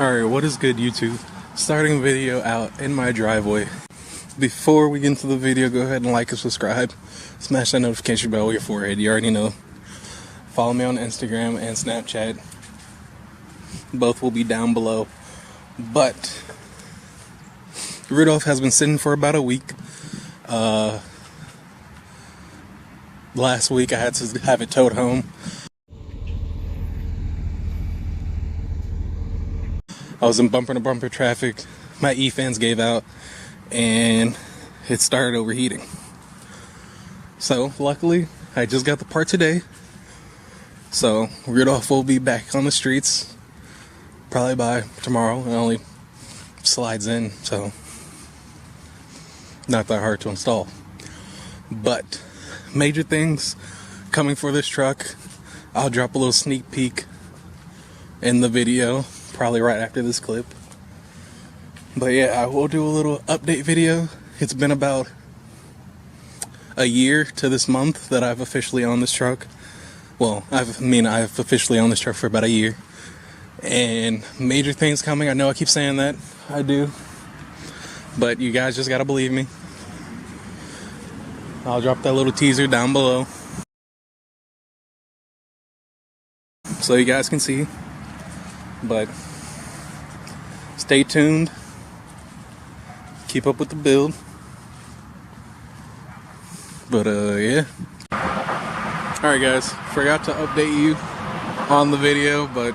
Alright, what is good, YouTube? Starting a video out in my driveway. Before we get into the video, go ahead and like and subscribe. Smash that notification bell on your forehead, you already know. Follow me on Instagram and Snapchat. Both will be down below. But Rudolph has been sitting for about a week. Last week I had to have it towed home. I was in bumper-to-bumper traffic. My E-fans gave out, and it started overheating. So, luckily, I just got the part today. So, Rudolph will be back on the streets probably by tomorrow. It only slides in, so not that hard to install. But major things coming for this truck. I'll drop a little sneak peek in the video, probably right after this clip. But yeah, I will do a little update video. It's been about a year to this month that I've officially owned this truck. Well, I've officially owned this truck for about a year. And major things coming. I know I keep saying that. I do. But you guys just gotta believe me. I'll drop that little teaser down below so you guys can see. But stay tuned. Keep up with the build. But yeah. Alright guys, forgot to update you on the video, but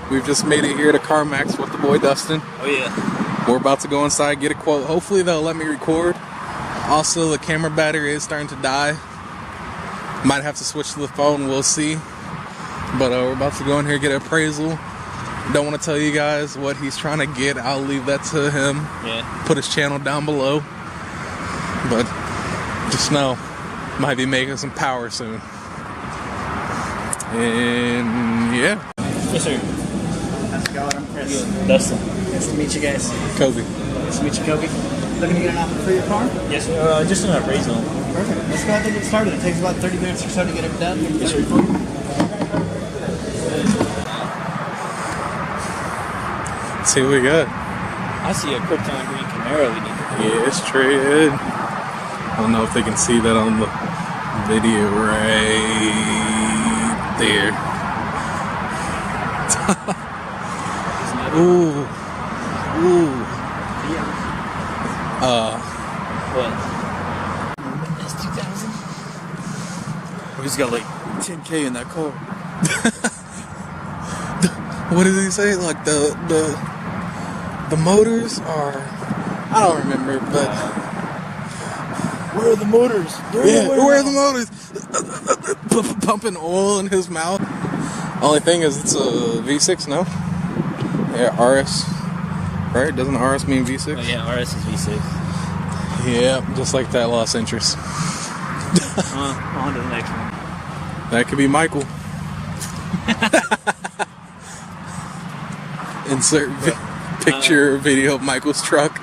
we've just made it here to Carmax with the boy Dustin. Oh yeah. We're about to go inside, get a quote. Hopefully they'll let me record. Also, the camera battery is starting to die. Might have to switch to the phone, we'll see. But we're about to go in here, get an appraisal. Don't want to tell you guys what he's trying to get. I'll leave that to him. Yeah. Put his channel down below. But just know, might be making some power soon. And yeah. Yes, sir. How's it going? I'm Chris. Dustin. Nice to meet you guys. Kobe. Nice to meet you, Kobe. Looking to get an offer for your car? Yes, just an appraisal. Perfect. Let's go ahead and get started. It takes about 30 minutes or so to get it done. Yes, sir. Let's see what we got. I see a Krypton green Camaro we need. Yeah, it's traded. I don't know if they can see that on the video right there. Ooh. Ooh. What? That's 2000. He's got like 10K in that car. What did he say? Like the motors are, I don't remember, but Where are the motors? where are the motors? Pumping oil in his mouth. Only thing is, it's a V6, no? Yeah, RS. Right? Doesn't RS mean V6? Oh yeah, RS is V6. Yeah, just like that lost interest. On to the next one. That could be Michael. Insert picture or video of Michael's truck.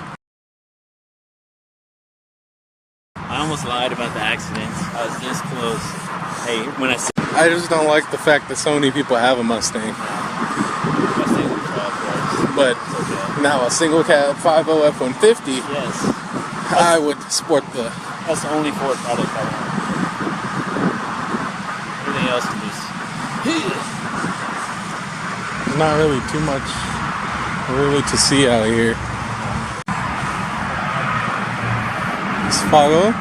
I almost lied about the accidents. I was this close. Hey, when I said I just don't like the fact that so many people have a Mustang. Mustang was off, But okay. now a single cab 50 F-150, Yes. I would sport the. That's the only Ford product I want. Everything else is just... There's not really too much really to see out here. It's 5.0.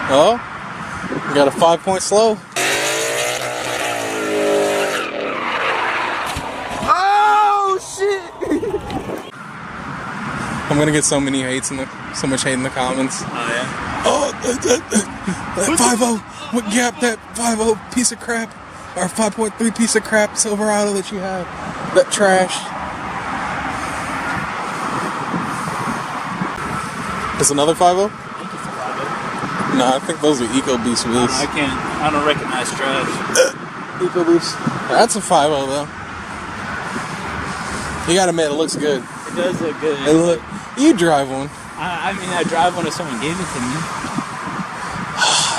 Oh, we got a 5-point slow. Oh, shit! I'm gonna get so much hate in the comments. Oh yeah? Oh, that 5.0, what gap that 5.0 piece of crap, or 5.3 piece of crap Silverado that you have, that trash. It's another 5.0? No, I think those are EcoBoost wheels. I don't recognize trash. EcoBoost. That's a 5.0 though. You gotta admit, it looks good. It does look good. You drive one. I mean, I drive one if someone gave it to me.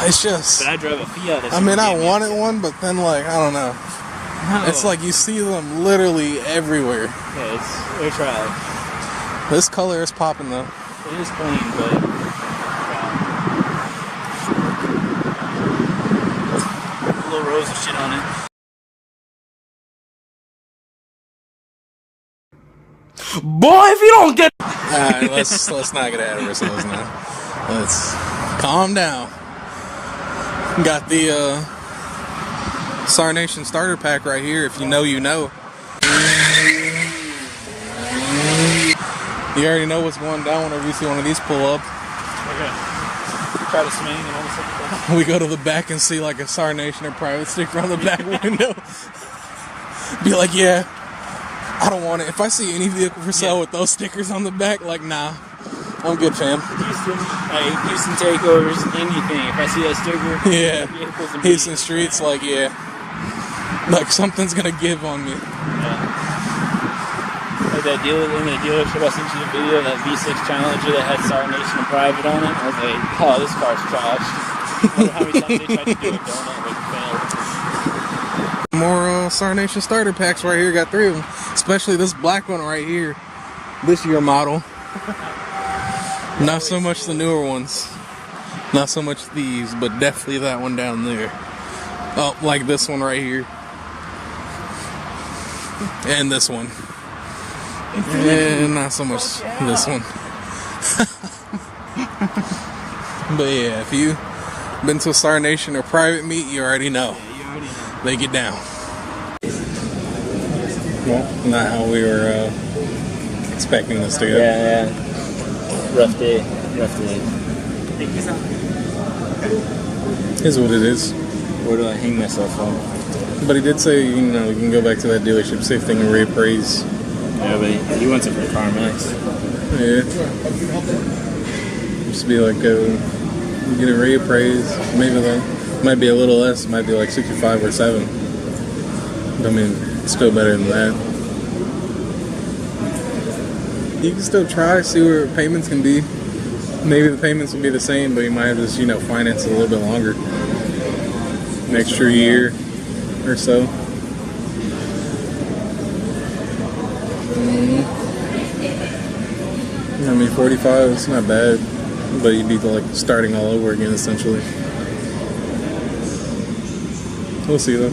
It's just. But I drive a Fiat. I mean, I wanted one, but then, like, I don't know. It's like you see them literally everywhere. Yeah, they're trash. This color is popping though. It is clean, but a little rose of shit on it. Boy, if you don't get Alright, let's not get ahead of ourselves now. Let's calm down. Got the Star Nation starter pack right here. If you know, you know. You already know what's going down whenever you see one of these pull up. okay. Try to swing and all this stuff. We go to the back and see like a Star Nation or private sticker on the back window. Be like, yeah, I don't want it. If I see any vehicle for sale with those stickers on the back, like, nah, I'm good, fam. Houston takeovers, anything. If I see that sticker, yeah, Houston streets, like, yeah, like something's gonna give on me. Yeah. Like that dealer in the dealership, I sent you the video, that V6 Challenger that had Star Nation and private on it. I was like, oh, this car's trashed. I wonder how many times they tried to do a donut, but failed. More Star Nation starter packs right here. Got 3 of them. Especially this black one right here. This year model. Not so much the newer ones. Not so much these, but definitely that one down there. Oh, like this one right here. And this one. And not so much this one. But yeah, if you been to a Star Nation or private meet, you already know. Yeah, you already know. They get down. Well, not how we were expecting this to go. Yeah. Rough day. Is what it is. Where do I hang myself on? But he did say, you know, you can go back to that dealership, see if they can reappraise. Yeah, but he wants it for Carmax. Yeah. Just be like, get it reappraised. Maybe like, might be a little less. Might be like 65 or 7. I mean, it's still better than that. You can still try, see where payments can be. Maybe the payments will be the same, but you might have just, you know, finance it a little bit longer. An extra year or so. I mean, 45, it's not bad, but you'd be like starting all over again, essentially. We'll see though.